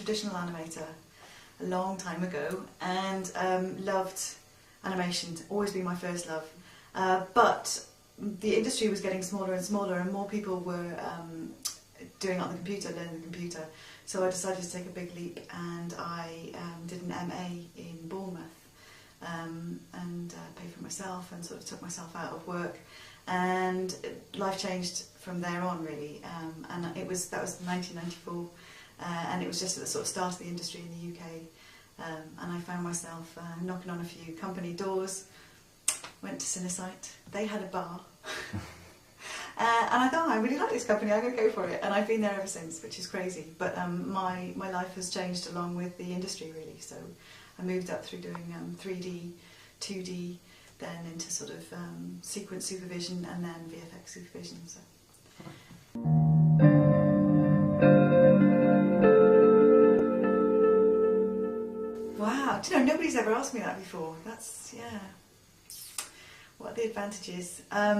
traditional animator a long time ago, and loved animation, always been my first love. But the industry was getting smaller and smaller, and more people were doing it on the computer, learning the computer. So I decided to take a big leap, and I did an MA in Bournemouth, and paid for myself, and sort of took myself out of work, and life changed from there on, really. And that was 1994, and it was just at the sort of start of the industry in the UK, and I found myself knocking on a few company doors. Went to Cinesite. They had a bar. And I thought, I really like this company, I'm going to go for it. And I've been there ever since, which is crazy. But my life has changed along with the industry, really. So I moved up through doing 3D, 2D, then into sort of sequence supervision, and then VFX supervision. So. Wow, do you know, nobody's ever asked me that before. That's, yeah. What are the advantages? I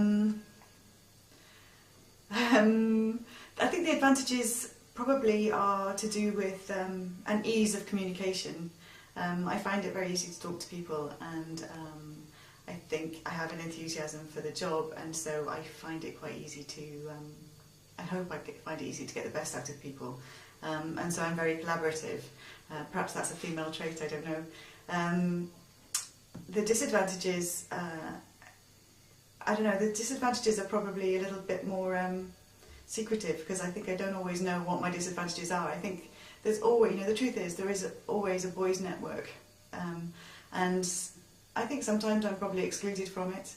think the advantages probably are to do with an ease of communication. I find it very easy to talk to people, and I think I have an enthusiasm for the job, and so I find it quite easy to, I hope I find it easy to get the best out of people. And so I'm very collaborative. Perhaps that's a female trait, I don't know. The disadvantages, I don't know, the disadvantages are probably a little bit more secretive, because I think I don't always know what my disadvantages are. I think there's always, you know, the truth is there is always a boys' network, and I think sometimes I'm probably excluded from it.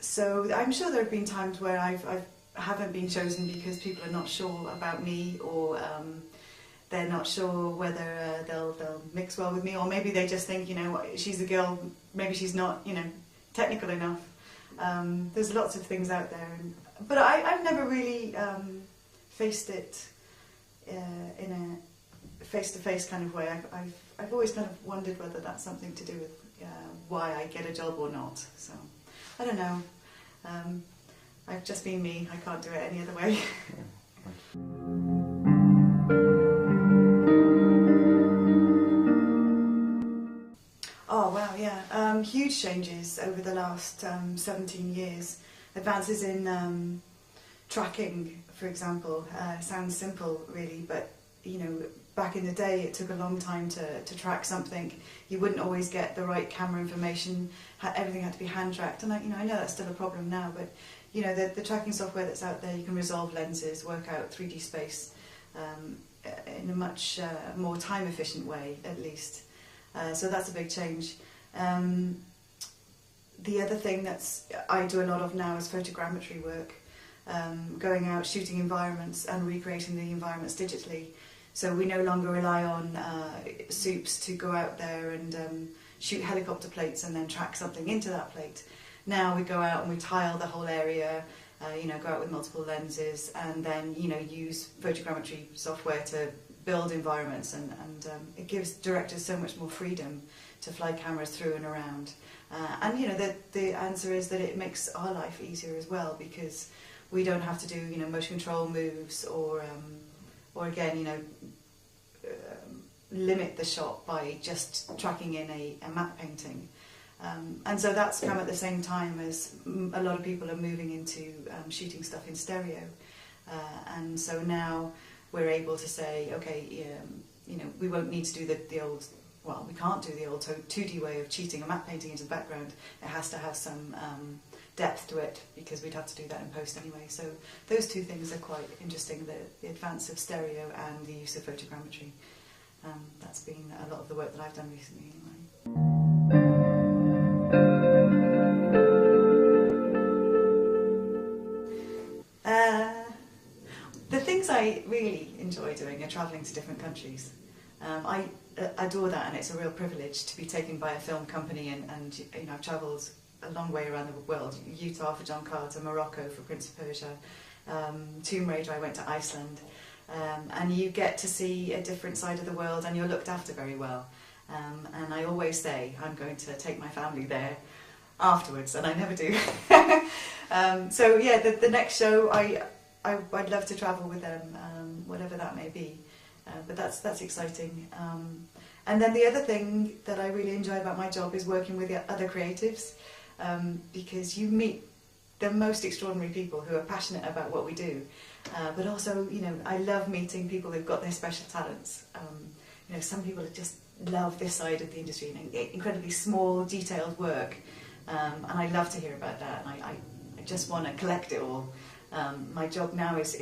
So I'm sure there have been times where I haven't been chosen because people are not sure about me, or they're not sure whether they'll mix well with me, or maybe they just think, you know, she's a girl, maybe she's not, you know, technical enough. There's lots of things out there, but I've never really faced it in a face-to-face kind of way. I've always kind of wondered whether that's something to do with why I get a job or not. So I don't know. I've just been me. I can't do it any other way. Oh wow, yeah. Huge changes over the last 17 years. Advances in tracking, for example, sounds simple really, but you know, back in the day it took a long time to track something. You wouldn't always get the right camera information. Everything had to be hand tracked, and I know that's still a problem now, but you know, the tracking software that's out there, you can resolve lenses, work out 3D space in a much more time efficient way, at least. So that's a big change. The other thing I do a lot of now is photogrammetry work, going out, shooting environments and recreating the environments digitally. So we no longer rely on soups to go out there and shoot helicopter plates and then track something into that plate. Now we go out and we tile the whole area, you know, go out with multiple lenses, and then, you know, use photogrammetry software to build environments, and it gives directors so much more freedom to fly cameras through and around. And you know, the answer is that it makes our life easier as well, because we don't have to do, you know, motion control moves, or again, you know, limit the shot by just tracking in a matte painting. And so that's come at the same time as a lot of people are moving into shooting stuff in stereo. And so now we're able to say, okay, you know, we won't need to do the old, well, we can't do the old 2D way of cheating a matte painting into the background. It has to have some depth to it, because we'd have to do that in post anyway. So those two things are quite interesting, the advance of stereo and the use of photogrammetry. That's been a lot of the work that I've done recently anyway. The things I really enjoy doing are travelling to different countries. I adore that, and it's a real privilege to be taken by a film company, and you know, I've travelled a long way around the world. Utah for John Carter, Morocco for Prince of Persia, Tomb Raider, I went to Iceland, and you get to see a different side of the world, and you're looked after very well. And I always say I'm going to take my family there afterwards, and I never do. So yeah, the next show I'd love to travel with them, whatever that may be. but that's exciting. And then the other thing that I really enjoy about my job is working with the other creatives, because you meet the most extraordinary people who are passionate about what we do, but also, you know, I love meeting people who've got their special talents. You know, some people just love this side of the industry, you know, incredibly small, detailed work, and I love to hear about that, and I just want to collect it all. My job now is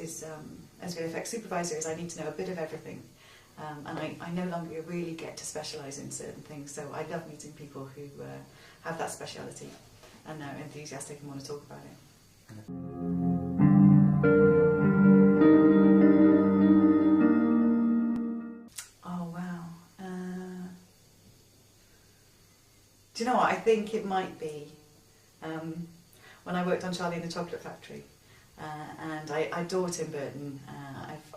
as Vfx Supervisor is I need to know a bit of everything, and I no longer really get to specialise in certain things, so I love meeting people who have that speciality and are enthusiastic and want to talk about it. Oh wow. Do you know what? I think it might be when I worked on Charlie and the Chocolate Factory, and I adore Tim Burton.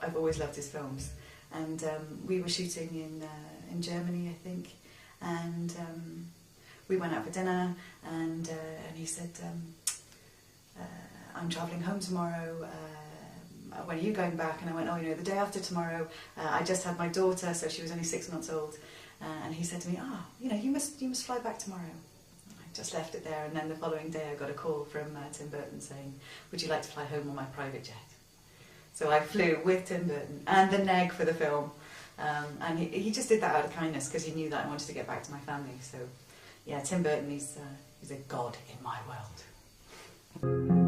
I've always loved his films, and we were shooting in Germany, I think, and we went out for dinner, and he said, I'm travelling home tomorrow, when are you going back? And I went, oh, you know, the day after tomorrow. I just had my daughter, so she was only 6 months old, and he said to me, you know, you must fly back tomorrow. I just left it there, and then the following day I got a call from Tim Burton saying, would you like to fly home on my private jet? So I flew with Tim Burton and the neg for the film, and he just did that out of kindness because he knew that I wanted to get back to my family. So yeah, Tim Burton, he's a god in my world.